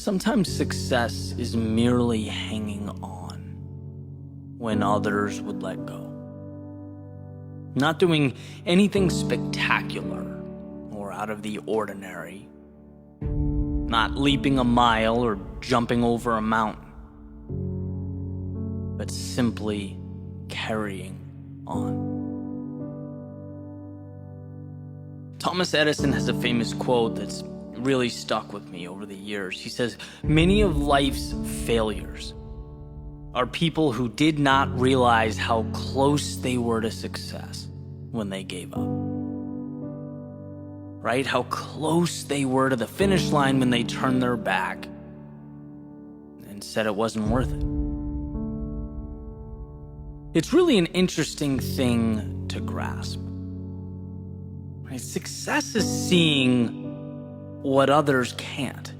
Sometimes success is merely hanging on when others would let go. Not doing anything spectacular or out of the ordinary. Not leaping a mile or jumping over a mountain. But simply carrying on. Thomas Edison has a famous quote that's really stuck with me over the years. He says, "Many of life's failures are people who did not realize how close they were to success when they gave up." Right? How close they were to the finish line when they turned their back and said it wasn't worth it. It's really an interesting thing to grasp. Right? Success is seeing what others can't.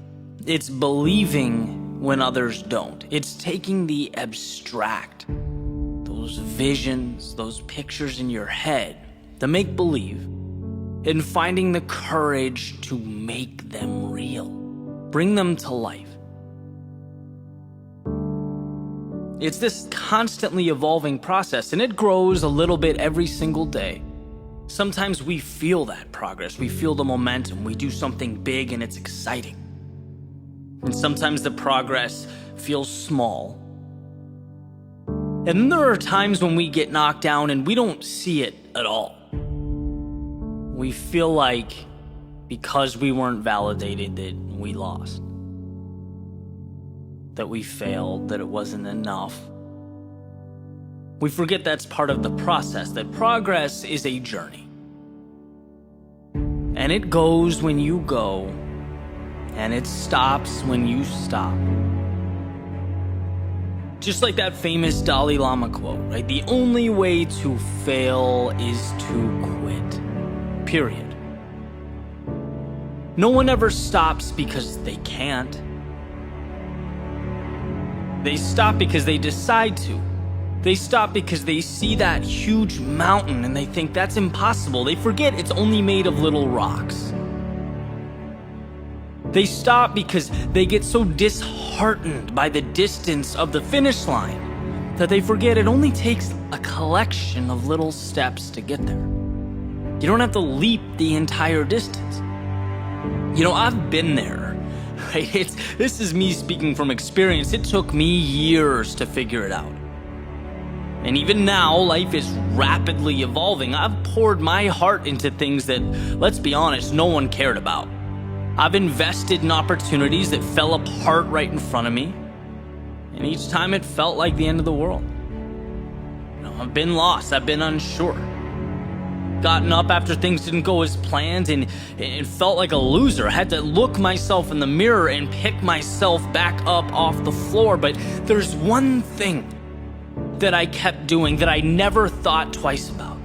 It's believing when others don't. It's taking the abstract, those visions, those pictures in your head, the make-believe, and finding the courage to make them real, bring them to life. It's this constantly evolving process, and it grows a little bit every single day. Sometimes we feel that progress, we feel the momentum, we do something big and it's exciting. And sometimes the progress feels small. And then there are times when we get knocked down and we don't see it at all. We feel like because we weren't validated that we lost, that we failed, that it wasn't enough. We forget that's part of the process, that progress is a journey. And it goes when you go, and it stops when you stop. Just like that famous Dalai Lama quote, right? The only way to fail is to quit. Period. No one ever stops because they can't. They stop because they decide to. They stop because they see that huge mountain and they think that's impossible. They forget it's only made of little rocks. They stop because they get so disheartened by the distance of the finish line that they forget it only takes a collection of little steps to get there. You don't have to leap the entire distance. You know, I've been there, right? This is me speaking from experience. It took me years to figure it out. And even now, life is rapidly evolving. I've poured my heart into things that, let's be honest, no one cared about. I've invested in opportunities that fell apart right in front of me. And each time it felt like the end of the world. You know, I've been lost, I've been unsure. Gotten up after things didn't go as planned and it felt like a loser. I had to look myself in the mirror and pick myself back up off the floor. But there's one thing that I kept doing that I never thought twice about.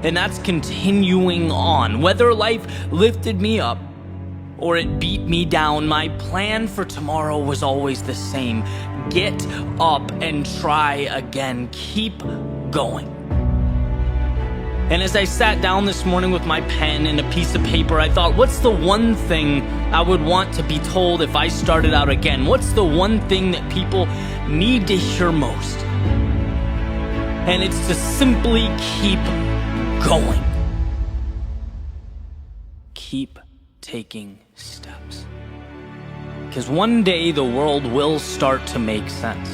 And that's continuing on. Whether life lifted me up or it beat me down, my plan for tomorrow was always the same. Get up and try again. Keep going. And as I sat down this morning with my pen and a piece of paper, I thought, what's the one thing I would want to be told if I started out again? What's the one thing that people need to hear most? And it's to simply keep going. Keep taking steps. Because one day the world will start to make sense.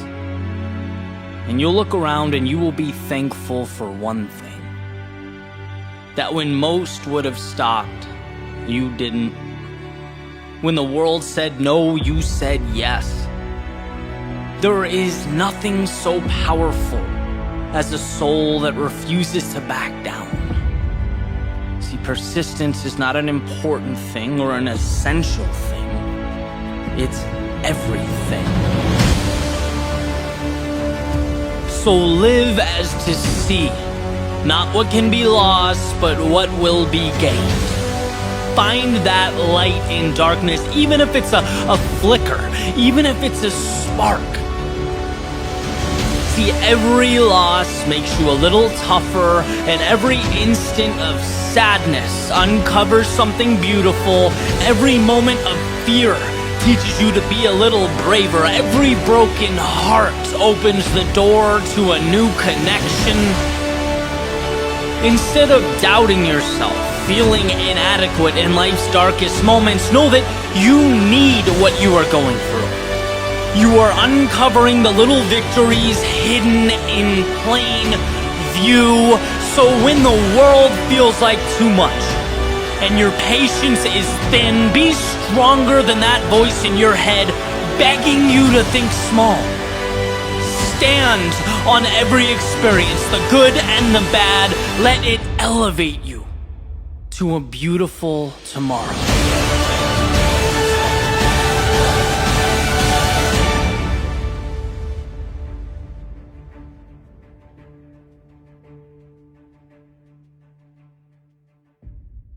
And you'll look around and you will be thankful for one thing. That when most would have stopped, you didn't. When the world said no, you said yes. There is nothing so powerful as a soul that refuses to back down. See, persistence is not an important thing or an essential thing. It's everything. So live as to see. Not what can be lost, but what will be gained. Find that light in darkness, even if it's a flicker, even if it's a spark. See, every loss makes you a little tougher, and every instant of sadness uncovers something beautiful. Every moment of fear teaches you to be a little braver. Every broken heart opens the door to a new connection. Instead of doubting yourself, feeling inadequate in life's darkest moments, know that you need what you are going through. You are uncovering the little victories hidden in plain view. So when the world feels like too much and your patience is thin, be stronger than that voice in your head begging you to think small. Stand on every experience, the good and the bad. Let it elevate you to a beautiful tomorrow.